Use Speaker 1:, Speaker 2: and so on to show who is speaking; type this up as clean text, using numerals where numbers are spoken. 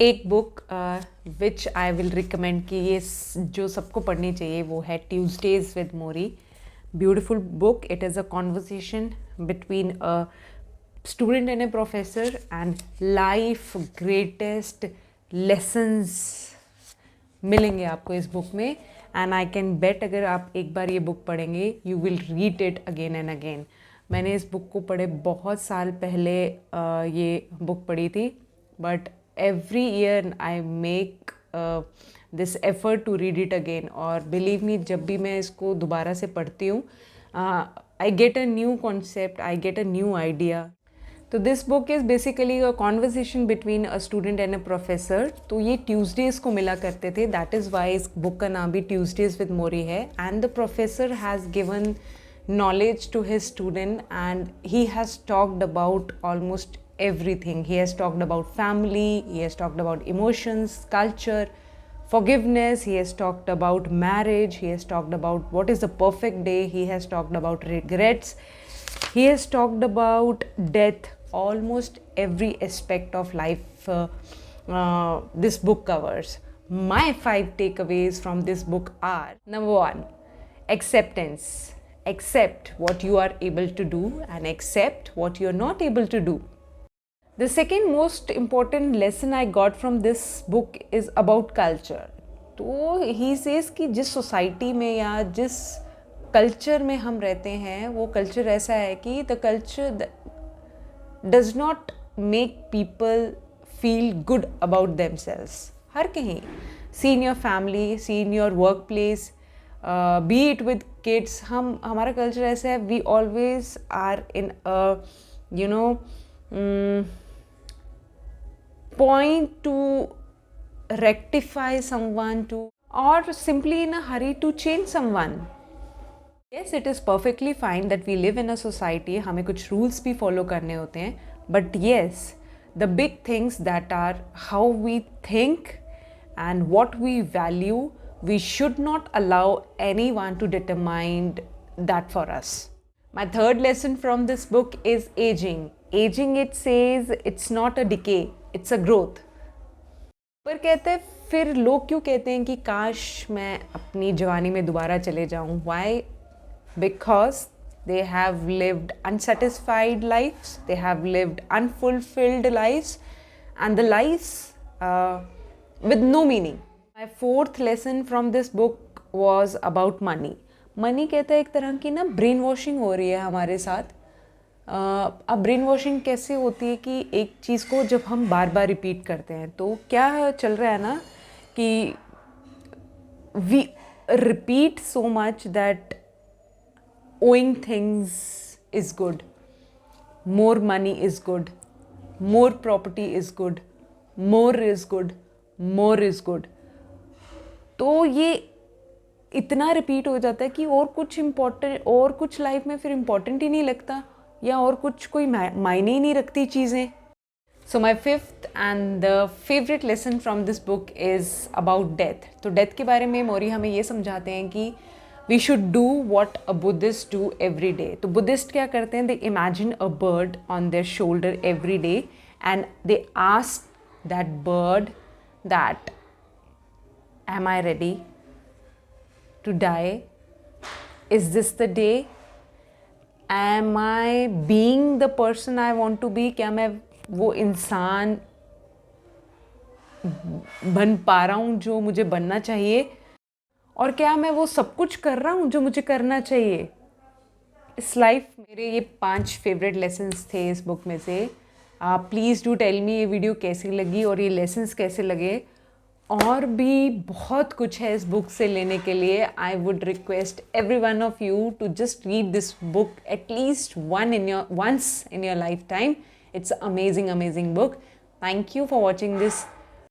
Speaker 1: एक book which I will recommend कि ये जो सबको पढ़नी चाहिए वो है Tuesdays with Mori. Beautiful book. It is a conversation between a student and a professor, and life greatest lessons मिलेंगे आपको इस बुक में. एंड आई कैन बेट अगर आप एक बार ये बुक पढ़ेंगे you will read it again and again. मैंने इस बुक को पढ़े बहुत साल पहले ये बुक पढ़ी थी, but every year I make this effort to read it again. और बिलीव मी, जब भी मैं इसको दोबारा से पढ़ती हूँ I get a new concept, I get a new idea. तो this book is basically a conversation between a student and a professor. तो ये ट्यूसडेज़ को मिला करते थे, दैट इज़ वाई इस बुक का नाम भी ट्यूसडेज़ विद मोरी है. And the professor has given knowledge to his student, and he has talked about almost everything. He has talked about family, he has talked about emotions, culture, forgiveness, he has talked about marriage, he has talked about what is the perfect day, he has talked about regrets, he has talked about death. Almost every aspect of life this book covers. My 5 takeaways from this book are: number 1, acceptance. Accept what you are able to do and accept what you are not able to do. The second most important lesson I got from this book is about culture. तो he says कि जिस society में या जिस culture में हम रहते हैं वो कल्चर ऐसा है कि the culture does not make people feel good about themselves. हर कहीं, see in your family, see in your workplace, be it with kids. हमारा कल्चर ऐसा है, we always are in you know point to rectify someone to और simply in a hurry to change someone. Yes, it is perfectly fine that we live in a society, हमें कुछ rules भी follow करने होते हैं, but yes the big things that are how we think and what we value, we should not allow anyone to determine that for us. My third lesson from this book is aging. Aging, it says, it's not a decay, it's a growth. पर कहते हैं, फिर लोग क्यों कहते हैं कि काश मैं अपनी जवानी में दोबारा चले जाऊं? Why? Because they have lived unsatisfied lives, they have lived unfulfilled lives, and the lives with no meaning. My fourth lesson from this book was about money. Money कहता है एक तरह की ना ब्रेन वॉशिंग हो रही है हमारे साथ. अब ब्रेन वॉशिंग कैसे होती है कि एक चीज़ को जब हम बार बार रिपीट करते हैं तो क्या चल रहा है ना कि we repeat so much that owing things is good, more money is good, more property is good, more is good, more is good. तो ये इतना रिपीट हो जाता है कि और कुछ इम्पोर्टेंट, और कुछ लाइफ में फिर इम्पोर्टेंट ही नहीं लगता, या और कुछ कोई मायने ही नहीं रखती चीज़ें. So my fifth and the favourite lesson from this book is about death. तो डेथ के बारे में मोरी हमें ये समझाते हैं कि we should do what a Buddhist do every day. तो बुद्धिस्ट क्या करते हैं? They imagine a bird on their shoulder every day and they ask that bird that am I ready to die? Is this the day? Am I being the person I want to be? क्या मैं वो इंसान बन पा रहा हूँ जो मुझे बनना चाहिए? और क्या मैं वो सब कुछ कर रहा हूँ जो मुझे करना चाहिए इस लाइफ? मेरे ये 5 फेवरेट लेसन्स थे इस बुक में से. प्लीज़ डू टेल मी ये वीडियो कैसी लगी और ये लेसन्स कैसे लगे. और भी बहुत कुछ है इस बुक से लेने के लिए. I would request every one of you to just read this book at least once in your lifetime. It's an amazing, amazing book. Thank you for watching this